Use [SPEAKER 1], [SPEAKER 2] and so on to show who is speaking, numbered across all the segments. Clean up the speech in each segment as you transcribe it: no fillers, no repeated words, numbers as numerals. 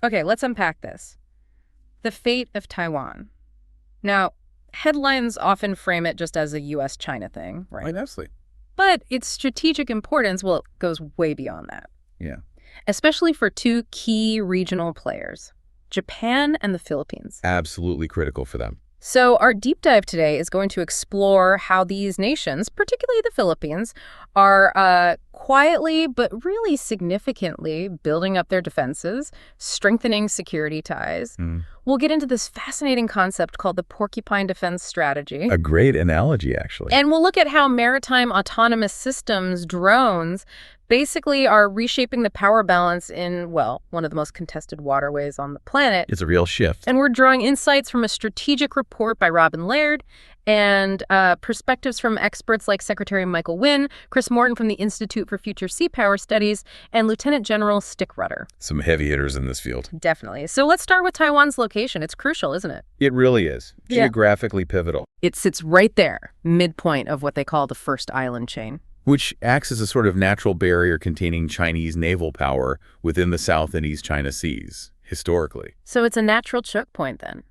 [SPEAKER 1] Okay, let's unpack this. The fate of Taiwan. Now, headlines often frame it just as a U.S.-China thing, right?
[SPEAKER 2] Right, absolutely.
[SPEAKER 1] But its strategic importance, well, it goes way beyond that.
[SPEAKER 2] Yeah.
[SPEAKER 1] Especially for two key regional players, Japan and the Philippines.
[SPEAKER 2] Absolutely critical for them.
[SPEAKER 1] So our deep dive today is going to explore how these nations, particularly the Philippines, are quietly but really significantly building up their defenses, strengthening security ties. We'll get into this fascinating concept called the Porcupine defense strategy.
[SPEAKER 2] A great analogy, actually.
[SPEAKER 1] And we'll look at how maritime autonomous systems, drones, basically are reshaping the power balance in, well, one of the most contested waterways on the planet.
[SPEAKER 2] It's a real shift.
[SPEAKER 1] And we're drawing insights from a strategic report by Robin Laird and perspectives from experts like Secretary Michael Wynne, Chris Morton from the Institute for Future Sea Power Studies, and Lieutenant General Stickrutter.
[SPEAKER 2] Some heavy hitters in this field.
[SPEAKER 1] Definitely. So let's start with Taiwan's location. It's crucial, isn't it?
[SPEAKER 2] It really is.
[SPEAKER 1] Yeah.
[SPEAKER 2] Geographically pivotal.
[SPEAKER 1] It sits right there, midpoint of what they call the first island chain.
[SPEAKER 2] Which acts as a sort of natural barrier containing Chinese naval power within the South and East China Seas, historically.
[SPEAKER 1] So it's a natural choke point, then,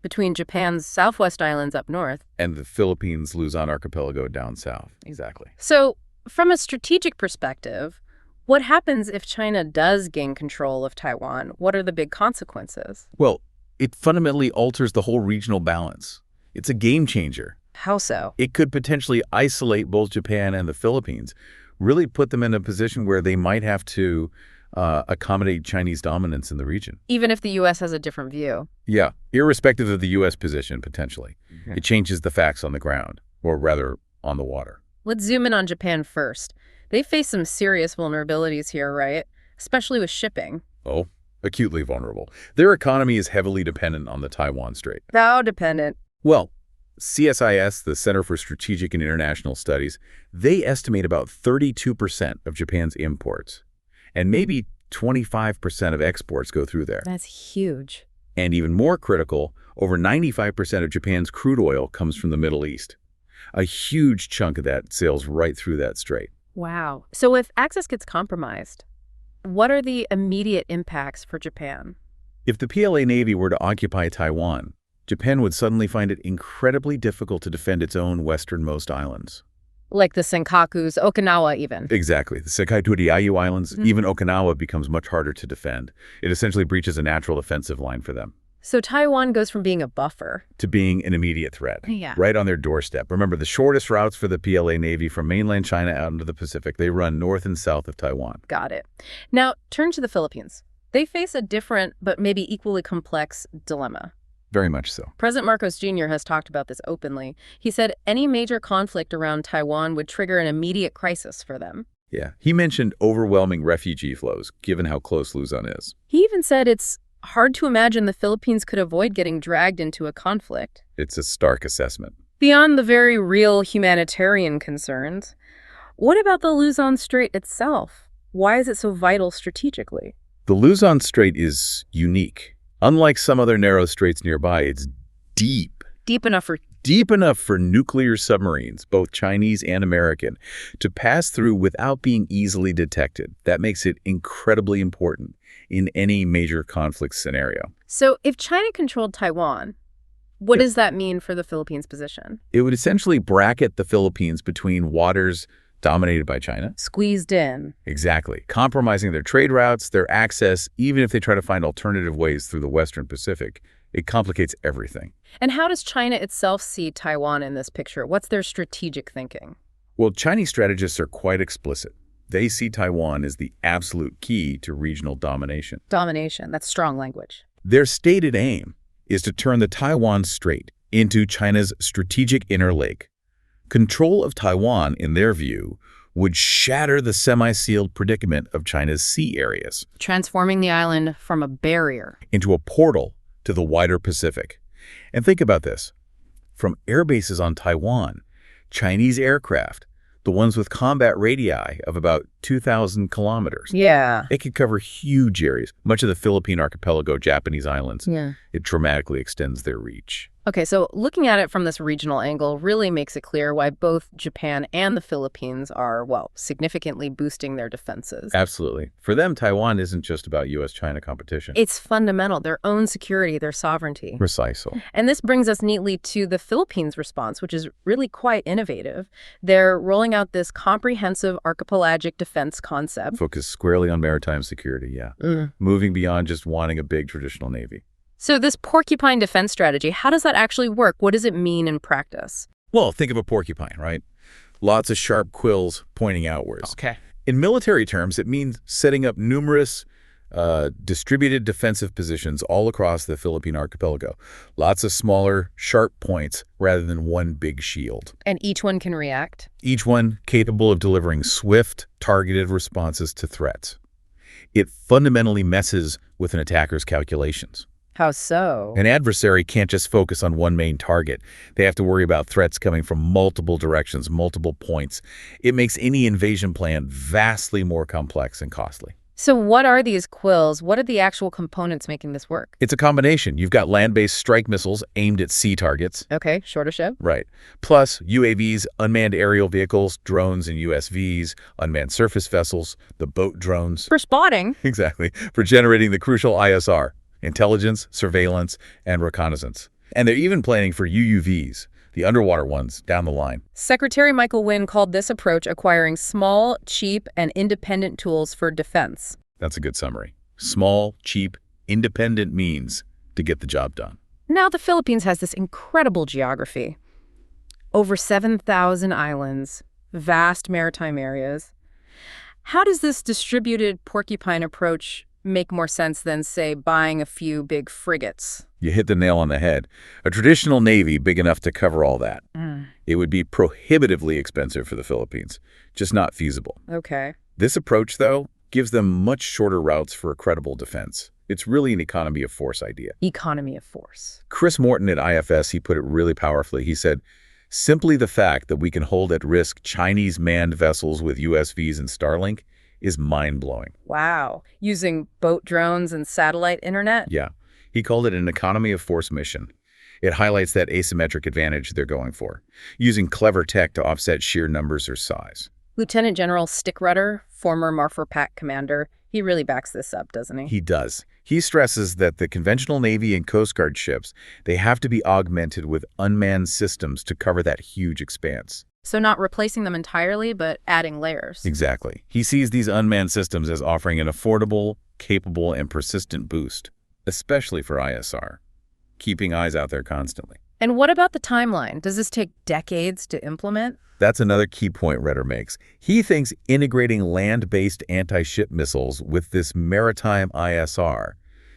[SPEAKER 1] between Japan's Southwest Islands up north
[SPEAKER 2] And the Philippines' Luzon archipelago down south. Exactly.
[SPEAKER 1] So from a strategic perspective, what happens if China does gain control of Taiwan? What are the big consequences?
[SPEAKER 2] Well, it fundamentally alters the whole regional balance. It's a game changer.
[SPEAKER 1] How so?
[SPEAKER 2] It could potentially isolate both Japan and the Philippines, really put them in a position where they might have to accommodate Chinese dominance in the region.
[SPEAKER 1] Even if the U.S. has a different view.
[SPEAKER 2] Yeah, irrespective of the U.S. position, potentially.
[SPEAKER 1] Okay.
[SPEAKER 2] It changes the facts on the ground, or rather, on the water.
[SPEAKER 1] Let's zoom in on Japan first. They face some serious vulnerabilities here, right? Especially with shipping.
[SPEAKER 2] Oh, acutely vulnerable. Their economy is heavily dependent on the Taiwan Strait.
[SPEAKER 1] How dependent?
[SPEAKER 2] Well, CSIS, the Center for Strategic and International Studies, they estimate about 32% of Japan's imports. And maybe 25% of exports go through there.
[SPEAKER 1] That's huge.
[SPEAKER 2] And even more critical, over 95% of Japan's crude oil comes from the Middle East. A huge chunk of that sails right through that strait.
[SPEAKER 1] Wow. So if access gets compromised, what are the immediate impacts for Japan?
[SPEAKER 2] If the PLA Navy were to occupy Taiwan, Japan would suddenly find it incredibly difficult to defend its own westernmost islands.
[SPEAKER 1] Like the Senkakus, Okinawa even.
[SPEAKER 2] Exactly. The Sekai Turiayu Islands, even Okinawa becomes much harder to defend. It essentially breaches a natural defensive line for them.
[SPEAKER 1] So Taiwan goes from being a buffer
[SPEAKER 2] to being an immediate threat.
[SPEAKER 1] Yeah.
[SPEAKER 2] Right on their doorstep. Remember, the shortest routes for the PLA Navy from mainland China out into the Pacific, they run north and south of Taiwan.
[SPEAKER 1] Got it. Now, turn to the Philippines. They face a different but maybe equally complex dilemma.
[SPEAKER 2] Very much so.
[SPEAKER 1] President Marcos Jr. has talked about this openly. He said any major conflict around Taiwan would trigger an immediate crisis for them.
[SPEAKER 2] Yeah. He mentioned overwhelming refugee flows, given how close Luzon is.
[SPEAKER 1] He even said it's hard to imagine the Philippines could avoid getting dragged into a conflict.
[SPEAKER 2] It's a stark assessment.
[SPEAKER 1] Beyond the very real humanitarian concerns, what about the Luzon Strait itself? Why is it so vital strategically?
[SPEAKER 2] The Luzon Strait is unique. Unlike some other narrow straits nearby, it's deep.
[SPEAKER 1] Deep enough for
[SPEAKER 2] nuclear submarines, both Chinese and American, to pass through without being easily detected. That makes it incredibly important in any major conflict scenario.
[SPEAKER 1] So if China controlled Taiwan, what does that mean for the Philippines' position?
[SPEAKER 2] It would essentially bracket the Philippines between waters dominated by China.
[SPEAKER 1] Squeezed in.
[SPEAKER 2] Exactly. Compromising their trade routes, their access, even if they try to find alternative ways through the Western Pacific. It complicates everything.
[SPEAKER 1] And how does China itself see Taiwan in this picture? What's their strategic thinking?
[SPEAKER 2] Well, Chinese strategists are quite explicit. They see Taiwan as the absolute key to regional domination.
[SPEAKER 1] Domination, that's strong language.
[SPEAKER 2] Their stated aim is to turn the Taiwan Strait into China's strategic inner lake. Control of Taiwan, in their view, would shatter the semi-sealed predicament of China's sea areas.
[SPEAKER 1] Transforming the island from a barrier
[SPEAKER 2] into a portal to the wider Pacific. And think about this. From air bases on Taiwan, Chinese aircraft, the ones with combat radii of about 2,000 kilometers.
[SPEAKER 1] Yeah.
[SPEAKER 2] It could cover huge areas, much of the Philippine archipelago, Japanese islands.
[SPEAKER 1] Yeah.
[SPEAKER 2] It dramatically extends their reach.
[SPEAKER 1] Okay, so looking at it from this regional angle really makes it clear why both Japan and the Philippines are, well, significantly boosting their defenses.
[SPEAKER 2] Absolutely. For them, Taiwan isn't just about U.S.-China competition.
[SPEAKER 1] It's fundamental, their own security, their sovereignty.
[SPEAKER 2] Precisely.
[SPEAKER 1] And this brings us neatly to the Philippines' response, which is really quite innovative. They're rolling out this comprehensive archipelagic defense concept.
[SPEAKER 2] Focus squarely on maritime security, yeah. Moving beyond just wanting a big traditional navy.
[SPEAKER 1] So this Porcupine defense strategy, how does that actually work? What does it mean in practice?
[SPEAKER 2] Well, think of a porcupine, right? Lots of sharp quills pointing outwards.
[SPEAKER 1] Okay.
[SPEAKER 2] In military terms, it means setting up numerous distributed defensive positions all across the Philippine archipelago. Lots of smaller, sharp points rather than one big shield.
[SPEAKER 1] And each one can react?
[SPEAKER 2] Each one capable of delivering swift, targeted responses to threats. It fundamentally messes with an attacker's calculations.
[SPEAKER 1] How so?
[SPEAKER 2] An adversary can't just focus on one main target. They have to worry about threats coming from multiple directions, multiple points. It makes any invasion plan vastly more complex and costly.
[SPEAKER 1] So what are these quills? What are the actual components making this work?
[SPEAKER 2] It's a combination. You've got land-based strike missiles aimed at sea targets.
[SPEAKER 1] Okay, shorter ship.
[SPEAKER 2] Right. Plus UAVs, unmanned aerial vehicles, drones and USVs, unmanned surface vessels, the boat drones.
[SPEAKER 1] For spotting.
[SPEAKER 2] Exactly. For generating the crucial ISR. Intelligence, surveillance, and reconnaissance. And they're even planning for UUVs, the underwater ones, down the line.
[SPEAKER 1] Secretary Michael Wynne called this approach acquiring small, cheap, and independent tools for defense.
[SPEAKER 2] That's a good summary. Small, cheap, independent means to get the job done.
[SPEAKER 1] Now the Philippines has this incredible geography. Over 7,000 islands, vast maritime areas. How does this distributed porcupine approach make more sense than, say, buying a few big frigates?
[SPEAKER 2] You hit the nail on the head. A traditional navy big enough to cover all that. It would be prohibitively expensive for the Philippines, just not feasible.
[SPEAKER 1] Okay.
[SPEAKER 2] This approach, though, gives them much shorter routes for a credible defense. It's really an economy of force idea.
[SPEAKER 1] Economy of force.
[SPEAKER 2] Chris Morton at IFS, he put it really powerfully. He said, simply the fact that we can hold at risk Chinese manned vessels with USVs and Starlink is mind-blowing.
[SPEAKER 1] Wow. Using boat drones and satellite internet?
[SPEAKER 2] Yeah. He called it an economy of force mission. It highlights that asymmetric advantage they're going for, using clever tech to offset sheer numbers or size.
[SPEAKER 1] Lieutenant General Stickrutter, former MARTAC commander, he really backs this up, doesn't he?
[SPEAKER 2] He does. He stresses that the conventional Navy and Coast Guard ships, they have to be augmented with unmanned systems to cover that huge expanse.
[SPEAKER 1] So not replacing them entirely, but adding layers.
[SPEAKER 2] Exactly. He sees these unmanned systems as offering an affordable, capable, and persistent boost, especially for ISR, keeping eyes out there constantly.
[SPEAKER 1] And what about the timeline? Does this take decades to implement?
[SPEAKER 2] That's another key point Redder makes. He thinks integrating land-based anti-ship missiles with this maritime ISR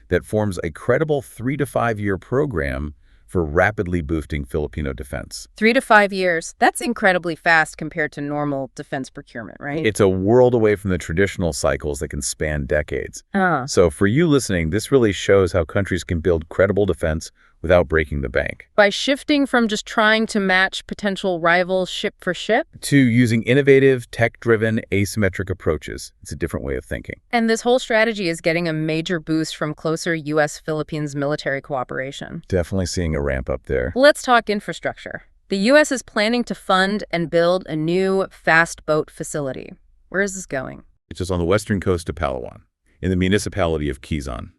[SPEAKER 2] that forms a credible 3 to 5 year program for rapidly boosting Filipino defense.
[SPEAKER 1] 3 to 5 years. That's incredibly fast compared to normal defense procurement, right?
[SPEAKER 2] It's a world away from the traditional cycles that can span decades. So for you listening, this really shows how countries can build credible defense without breaking the bank.
[SPEAKER 1] By shifting from just trying to match potential rivals ship for ship
[SPEAKER 2] to using innovative, tech-driven, asymmetric approaches. It's a different way of thinking.
[SPEAKER 1] And this whole strategy is getting a major boost from closer U.S.-Philippines military cooperation.
[SPEAKER 2] Definitely seeing a ramp up there.
[SPEAKER 1] Let's talk infrastructure. The U.S. is planning to fund and build a new fast boat facility. Where is this going?
[SPEAKER 2] It's just on the western coast of Palawan, in the municipality of Quezon.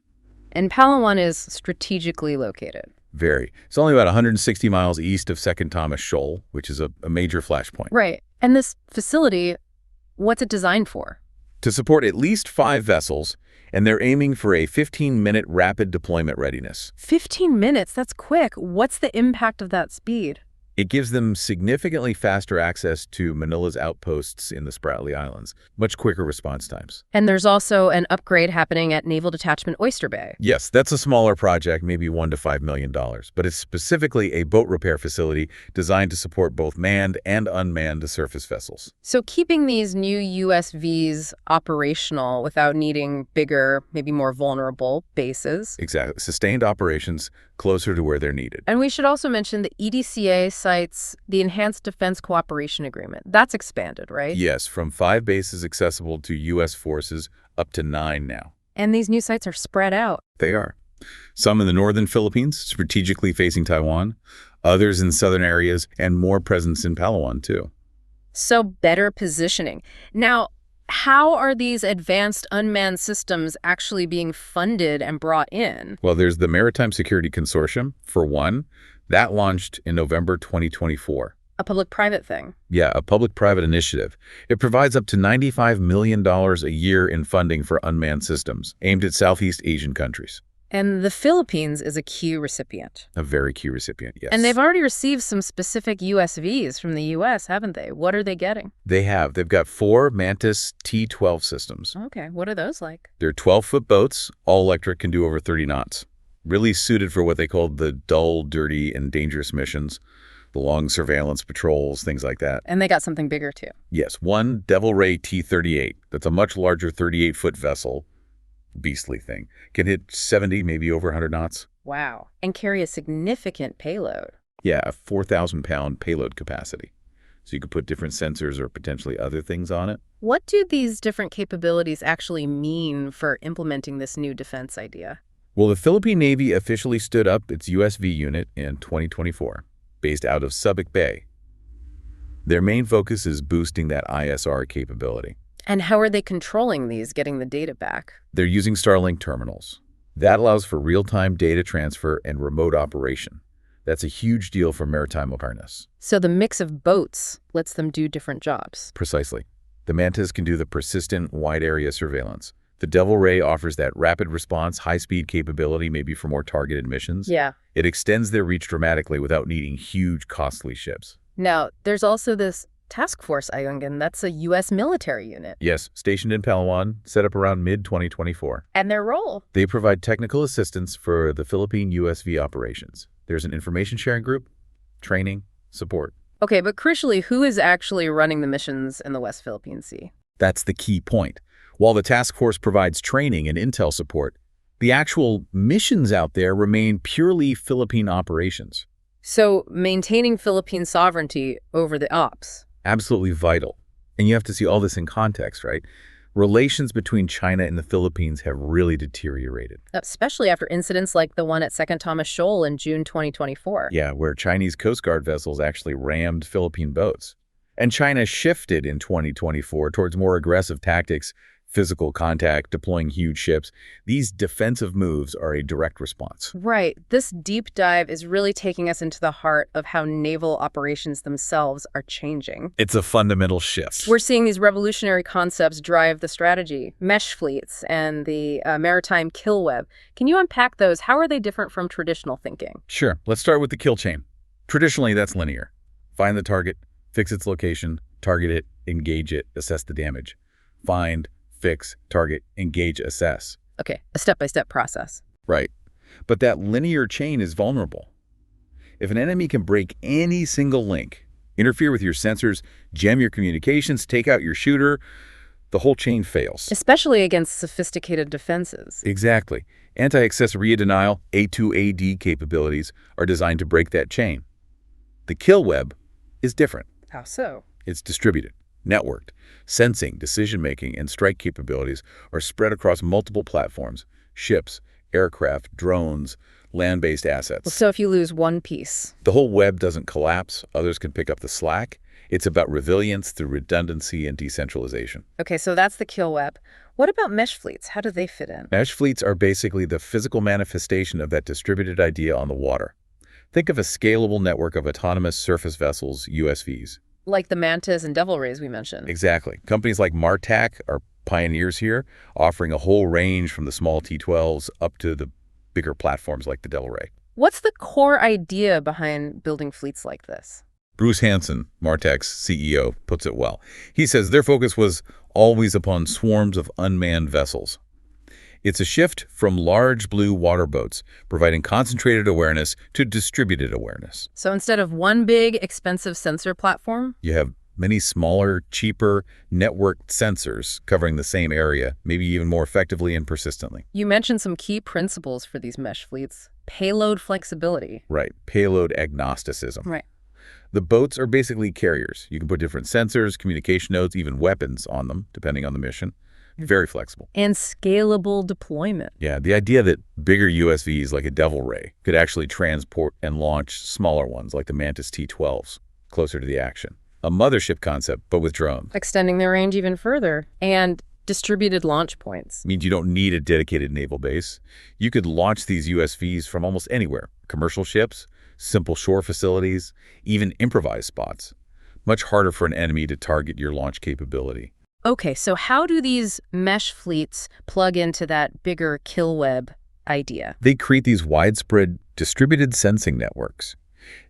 [SPEAKER 1] And Palawan is strategically located.
[SPEAKER 2] Very. It's only about 160 miles east of Second Thomas Shoal, which is a major flashpoint.
[SPEAKER 1] Right. And this facility, what's it designed for?
[SPEAKER 2] To support at least 5 vessels, and they're aiming for a 15-minute rapid deployment readiness.
[SPEAKER 1] 15 minutes? That's quick. What's the impact of that speed?
[SPEAKER 2] It gives them significantly faster access to Manila's outposts in the Spratly Islands, much quicker response times.
[SPEAKER 1] And there's also an upgrade happening at Naval Detachment Oyster Bay.
[SPEAKER 2] Yes, that's a smaller project, maybe $1 to $5 million, but it's specifically a boat repair facility designed to support both manned and unmanned surface vessels.
[SPEAKER 1] So keeping these new USVs operational without needing bigger, maybe more vulnerable bases.
[SPEAKER 2] Exactly. Sustained operations closer to where they're needed.
[SPEAKER 1] And we should also mention the EDCA cites the Enhanced Defense Cooperation Agreement. That's expanded, right?
[SPEAKER 2] Yes, from 5 bases accessible to U.S. forces up to 9 now.
[SPEAKER 1] And these new sites are spread out.
[SPEAKER 2] They are. Some in the northern Philippines, strategically facing Taiwan, others in southern areas, and more presence in Palawan, too.
[SPEAKER 1] So better positioning. Now, how are these advanced unmanned systems actually being funded and brought in?
[SPEAKER 2] Well, there's the Maritime Security Consortium, for one. That launched in November 2024.
[SPEAKER 1] A public-private thing.
[SPEAKER 2] Yeah, a public-private initiative. It provides up to $95 million a year in funding for unmanned systems aimed at Southeast Asian countries.
[SPEAKER 1] And the Philippines is a key recipient.
[SPEAKER 2] A very key recipient, yes.
[SPEAKER 1] And they've already received some specific USVs from the U.S., haven't they? What are they getting?
[SPEAKER 2] They have. They've got 4 Mantis T-12 systems.
[SPEAKER 1] Okay, what are those like?
[SPEAKER 2] They're 12-foot boats, all electric, can do over 30 knots. Really suited for what they call the dull, dirty, and dangerous missions. The long surveillance patrols, things like that.
[SPEAKER 1] And they got something bigger, too.
[SPEAKER 2] Yes, one Devil Ray T-38. That's a much larger 38-foot vessel. Beastly thing. Can hit 70, maybe over 100 knots.
[SPEAKER 1] Wow. And carry a significant payload.
[SPEAKER 2] Yeah, a 4,000-pound payload capacity. So you could put different sensors or potentially other things on it.
[SPEAKER 1] What do these different capabilities actually mean for implementing this new defense idea?
[SPEAKER 2] Well, the Philippine Navy officially stood up its USV unit in 2024. Based out of Subic Bay. Their main focus is boosting that ISR capability.
[SPEAKER 1] And how are they controlling these, getting the data back?
[SPEAKER 2] They're using Starlink terminals. That allows for real-time data transfer and remote operation. That's a huge deal for maritime awareness.
[SPEAKER 1] So the mix of boats lets them do different jobs.
[SPEAKER 2] Precisely. The Mantis can do the persistent, wide-area surveillance. The Devil Ray offers that rapid response, high-speed capability, maybe for more targeted missions.
[SPEAKER 1] Yeah.
[SPEAKER 2] It extends their reach dramatically without needing huge, costly ships.
[SPEAKER 1] Now, there's also this task force, Ayungin. That's a U.S. military unit.
[SPEAKER 2] Yes, stationed in Palawan, set up around mid-2024.
[SPEAKER 1] And their role?
[SPEAKER 2] They provide technical assistance for the Philippine USV operations. There's an information sharing group, training, support.
[SPEAKER 1] Okay, but crucially, who is actually running the missions in the West Philippine Sea?
[SPEAKER 2] That's the key point. While the task force provides training and intel support, the actual missions out there remain purely Philippine operations.
[SPEAKER 1] So maintaining Philippine sovereignty over the ops.
[SPEAKER 2] Absolutely vital. And you have to see all this in context, right? Relations between China and the Philippines have really deteriorated.
[SPEAKER 1] Especially after incidents like the one at Second Thomas Shoal in June 2024.
[SPEAKER 2] Yeah, where Chinese Coast Guard vessels actually rammed Philippine boats. And China shifted in 2024 towards more aggressive tactics, physical contact, deploying huge ships. These defensive moves are a direct response.
[SPEAKER 1] Right. This deep dive is really taking us into the heart of how naval operations themselves are changing.
[SPEAKER 2] It's a fundamental shift.
[SPEAKER 1] We're seeing these revolutionary concepts drive the strategy, mesh fleets and the maritime kill web. Can you unpack those? How are they different from traditional thinking?
[SPEAKER 2] Sure. Let's start with the kill chain. Traditionally, that's linear. Find the target, fix its location, target it, engage it, assess the damage. Find, fix, target, engage, assess.
[SPEAKER 1] Okay, a step-by-step process.
[SPEAKER 2] Right. But that linear chain is vulnerable. If an enemy can break any single link, interfere with your sensors, jam your communications, take out your shooter, the whole chain fails.
[SPEAKER 1] Especially against sophisticated defenses.
[SPEAKER 2] Exactly. Anti-access re-denial, A2AD capabilities are designed to break that chain. The kill web is different.
[SPEAKER 1] How so?
[SPEAKER 2] It's distributed, networked. Sensing, decision-making, and strike capabilities are spread across multiple platforms, ships, aircraft, drones, land-based assets.
[SPEAKER 1] So if you lose one piece.
[SPEAKER 2] The whole web doesn't collapse. Others can pick up the slack. It's about resilience through redundancy and decentralization.
[SPEAKER 1] Okay, so that's the kill web. What about mesh fleets? How do they fit in?
[SPEAKER 2] Mesh fleets are basically the physical manifestation of that distributed idea on the water. Think of a scalable network of autonomous surface vessels, USVs.
[SPEAKER 1] Like the Mantis and Devil Rays we mentioned.
[SPEAKER 2] Exactly. Companies like MARTAC are pioneers here, offering a whole range from the small T-12s up to the bigger platforms like the Devil Ray.
[SPEAKER 1] What's the core idea behind building fleets like this?
[SPEAKER 2] Bruce Hansen, MARTAC's CEO, puts it well. He says their focus was always upon swarms of unmanned vessels. It's a shift from large blue water boats, providing concentrated awareness, to distributed awareness.
[SPEAKER 1] So instead of one big, expensive sensor platform,
[SPEAKER 2] you have many smaller, cheaper, networked sensors covering the same area, maybe even more effectively and persistently.
[SPEAKER 1] You mentioned some key principles for these mesh fleets. Payload flexibility.
[SPEAKER 2] Right. Payload agnosticism.
[SPEAKER 1] Right.
[SPEAKER 2] The boats are basically carriers. You can put different sensors, communication nodes, even weapons on them, depending on the mission. Very flexible.
[SPEAKER 1] And scalable deployment.
[SPEAKER 2] Yeah, the idea that bigger USVs like a Devil Ray could actually transport and launch smaller ones like the Mantis T-12s closer to the action. A mothership concept, but with drones.
[SPEAKER 1] Extending their range even further. And distributed launch points.
[SPEAKER 2] Means you don't need a dedicated naval base. You could launch these USVs from almost anywhere. Commercial ships, simple shore facilities, even improvised spots. Much harder for an enemy to target your launch capability.
[SPEAKER 1] Okay, so how do these mesh fleets plug into that bigger kill web idea?
[SPEAKER 2] They create these widespread distributed sensing networks.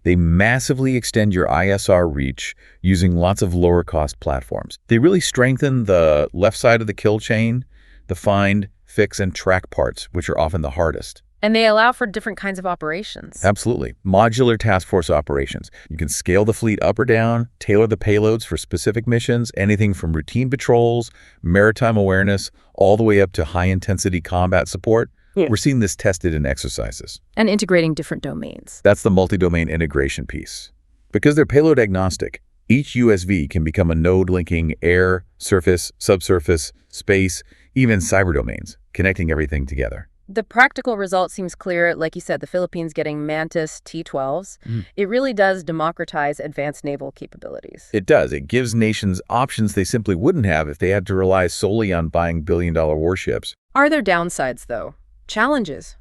[SPEAKER 2] They massively extend your ISR reach using lots of lower-cost platforms. They really strengthen the left side of the kill chain, the find, fix, and track parts, which are often the hardest.
[SPEAKER 1] And they allow for different kinds of operations.
[SPEAKER 2] Absolutely. Modular task force operations. You can scale the fleet up or down, tailor the payloads for specific missions, anything from routine patrols, maritime awareness, all the way up to high-intensity combat support. Yeah. We're seeing this tested in exercises.
[SPEAKER 1] And integrating different domains.
[SPEAKER 2] That's the multi-domain integration piece. Because they're payload agnostic, each USV can become a node linking air, surface, subsurface, space, even cyber domains, connecting everything together.
[SPEAKER 1] The practical result seems clear. Like you said, the Philippines getting Mantis T-12s. It really does democratize advanced naval capabilities.
[SPEAKER 2] It does. It gives nations options they simply wouldn't have if they had to rely solely on buying billion-dollar warships.
[SPEAKER 1] Are there downsides, though? Challenges.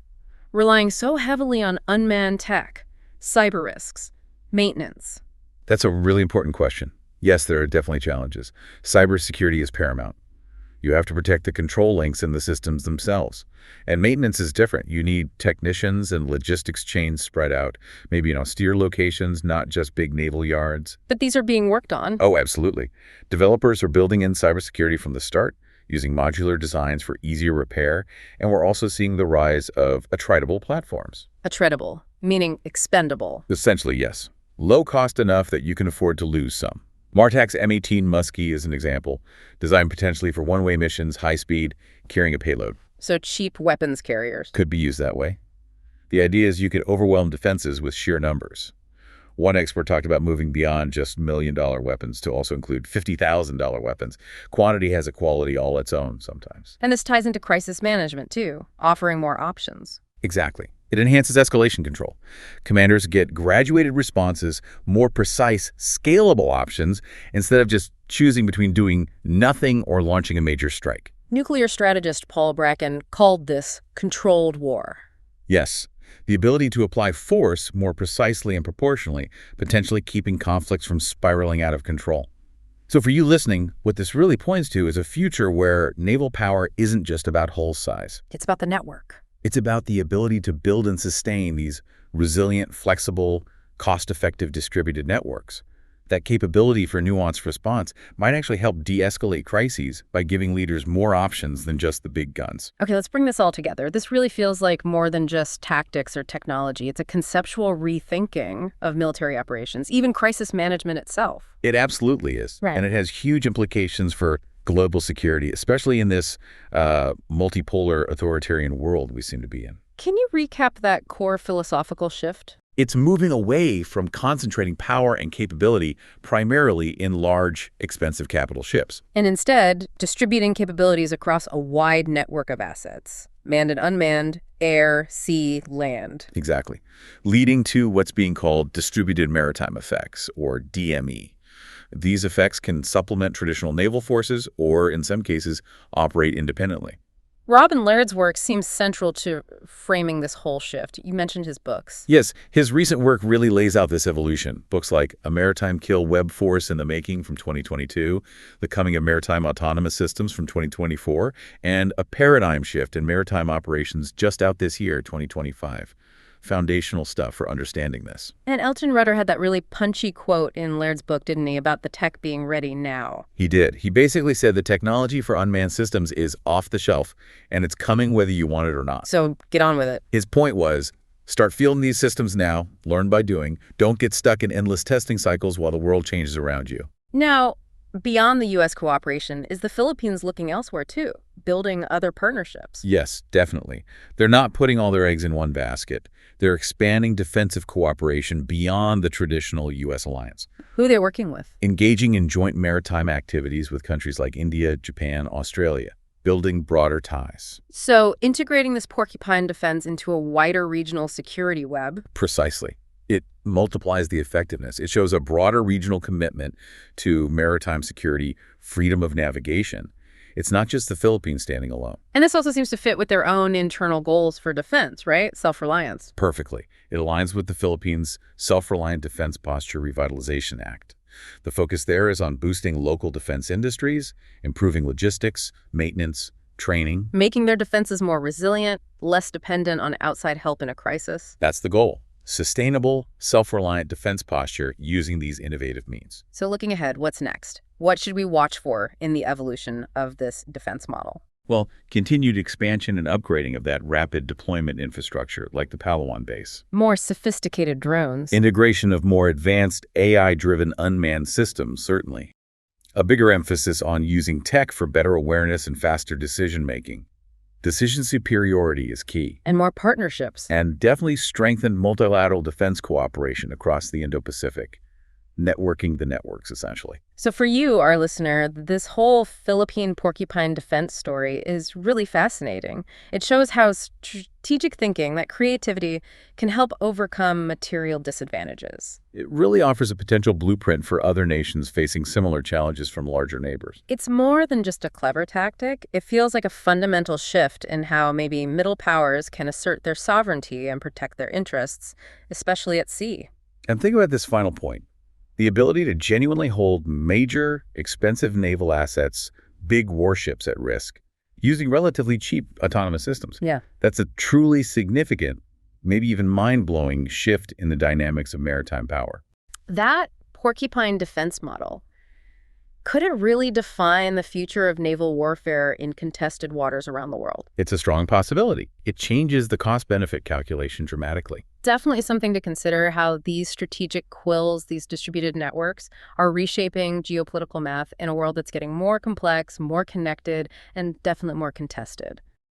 [SPEAKER 1] Relying so heavily on unmanned tech, cyber risks, maintenance.
[SPEAKER 2] That's a really important question. Yes, there are definitely challenges. Cybersecurity is paramount. You have to protect the control links in the systems themselves. And maintenance is different. You need technicians and logistics chains spread out, maybe in austere locations, not just big naval yards.
[SPEAKER 1] But these are being worked on.
[SPEAKER 2] Oh, absolutely. Developers are building in cybersecurity from the start, using modular designs for easier repair, and we're also seeing the rise of attritable platforms.
[SPEAKER 1] Attritable, meaning expendable.
[SPEAKER 2] Essentially, yes. Low cost enough that you can afford to lose some. MARTAC's M18 Muskie is an example, designed potentially for one-way missions, high speed, carrying a payload.
[SPEAKER 1] So cheap weapons carriers.
[SPEAKER 2] Could be used that way. The idea is you could overwhelm defenses with sheer numbers. One expert talked about moving beyond just million-dollar weapons to also include $50,000 weapons. Quantity has a quality all its own sometimes.
[SPEAKER 1] And this ties into crisis management, too, offering more options.
[SPEAKER 2] Exactly. It enhances escalation control. Commanders get graduated responses, more precise, scalable options, instead of just choosing between doing nothing or launching a major strike.
[SPEAKER 1] Nuclear strategist Paul Bracken called this controlled war.
[SPEAKER 2] Yes. The ability to apply force more precisely and proportionally, potentially keeping conflicts from spiraling out of control. So for you listening, what this really points to is a future where naval power isn't just about hull size.
[SPEAKER 1] It's about the network.
[SPEAKER 2] It's about the ability to build and sustain these resilient, flexible, cost-effective distributed networks. That capability for nuanced response might actually help de-escalate crises by giving leaders more options than just the big guns.
[SPEAKER 1] Okay, let's bring this all together. This really feels like more than just tactics or technology. It's a conceptual rethinking of military operations, even crisis management itself.
[SPEAKER 2] It absolutely is.
[SPEAKER 1] Right.
[SPEAKER 2] And it has huge implications for global security, especially in this multipolar authoritarian world we seem to be in.
[SPEAKER 1] Can you recap that core philosophical shift?
[SPEAKER 2] It's moving away from concentrating power and capability primarily in large, expensive capital ships.
[SPEAKER 1] And instead, distributing capabilities across a wide network of assets, manned and unmanned, air, sea, land.
[SPEAKER 2] Exactly. Leading to what's being called distributed maritime effects, or DME. These effects can supplement traditional naval forces or, in some cases, operate independently.
[SPEAKER 1] Robin Laird's work seems central to framing this whole shift. You mentioned his books.
[SPEAKER 2] Yes, his recent work really lays out this evolution. Books like A Maritime Kill Web Force in the Making from 2022, The Coming of Maritime Autonomous Systems from 2024, and A Paradigm Shift in Maritime Operations just out this year, 2025. Foundational stuff for understanding this.
[SPEAKER 1] And Elton Rudder had that really punchy quote in Laird's book, didn't he, about the tech being ready now?
[SPEAKER 2] He did. He basically said the technology for unmanned systems is off the shelf, and it's coming whether you want it or not.
[SPEAKER 1] So get on with it.
[SPEAKER 2] His point was, start fielding these systems now, learn by doing, don't get stuck in endless testing cycles while the world changes around you.
[SPEAKER 1] Now, beyond the U.S. cooperation, is the Philippines looking elsewhere, too, building other partnerships?
[SPEAKER 2] Yes, definitely. They're not putting all their eggs in one basket. They're expanding defensive cooperation beyond the traditional U.S. alliance.
[SPEAKER 1] Who are they working with?
[SPEAKER 2] Engaging in joint maritime activities with countries like India, Japan, Australia. building broader ties.
[SPEAKER 1] So integrating this Porcupine defense into a wider regional security web.
[SPEAKER 2] Precisely. It multiplies the effectiveness. It shows a broader regional commitment to maritime security, freedom of navigation. It's not just the Philippines standing alone.
[SPEAKER 1] And this also seems to fit with their own internal goals for defense, right? Self-reliance.
[SPEAKER 2] Perfectly. It aligns with the Philippines' Self-Reliant Defense Posture Revitalization Act. The focus there is on boosting local defense industries, improving logistics, maintenance, training.
[SPEAKER 1] Making their defenses more resilient, less dependent on outside help in a crisis.
[SPEAKER 2] That's the goal. Sustainable, self-reliant defense posture using these innovative means.
[SPEAKER 1] So looking ahead, what's next? What should we watch for in the evolution of this defense model?
[SPEAKER 2] Well, continued expansion and upgrading of that rapid deployment infrastructure, like the Palawan base.
[SPEAKER 1] More sophisticated drones.
[SPEAKER 2] Integration of more advanced AI-driven unmanned systems, certainly. A bigger emphasis on using tech for better awareness and faster decision-making. Decision superiority is key.
[SPEAKER 1] And more partnerships.
[SPEAKER 2] And definitely strengthen multilateral defense cooperation across the Indo-Pacific. Networking the networks, essentially.
[SPEAKER 1] So for you, our listener, this whole Philippine Porcupine defense story is really fascinating. It shows how strategic thinking, that creativity, can help overcome material disadvantages.
[SPEAKER 2] It really offers a potential blueprint for other nations facing similar challenges from larger neighbors.
[SPEAKER 1] It's more than just a clever tactic. It feels like a fundamental shift in how maybe middle powers can assert their sovereignty and protect their interests, especially at sea.
[SPEAKER 2] And think about this final point. The ability to genuinely hold major, expensive naval assets, big warships at risk, using relatively cheap autonomous systems.
[SPEAKER 1] Yeah.
[SPEAKER 2] That's a truly significant, maybe even mind-blowing shift in the dynamics of maritime power.
[SPEAKER 1] That Porcupine defense model, could it really define the future of naval warfare in contested waters around the world?
[SPEAKER 2] It's a strong possibility. It changes the cost-benefit calculation dramatically.
[SPEAKER 1] Definitely something to consider, how these strategic quills, these distributed networks, are reshaping geopolitical math in a world that's getting more complex, more connected, and definitely more contested.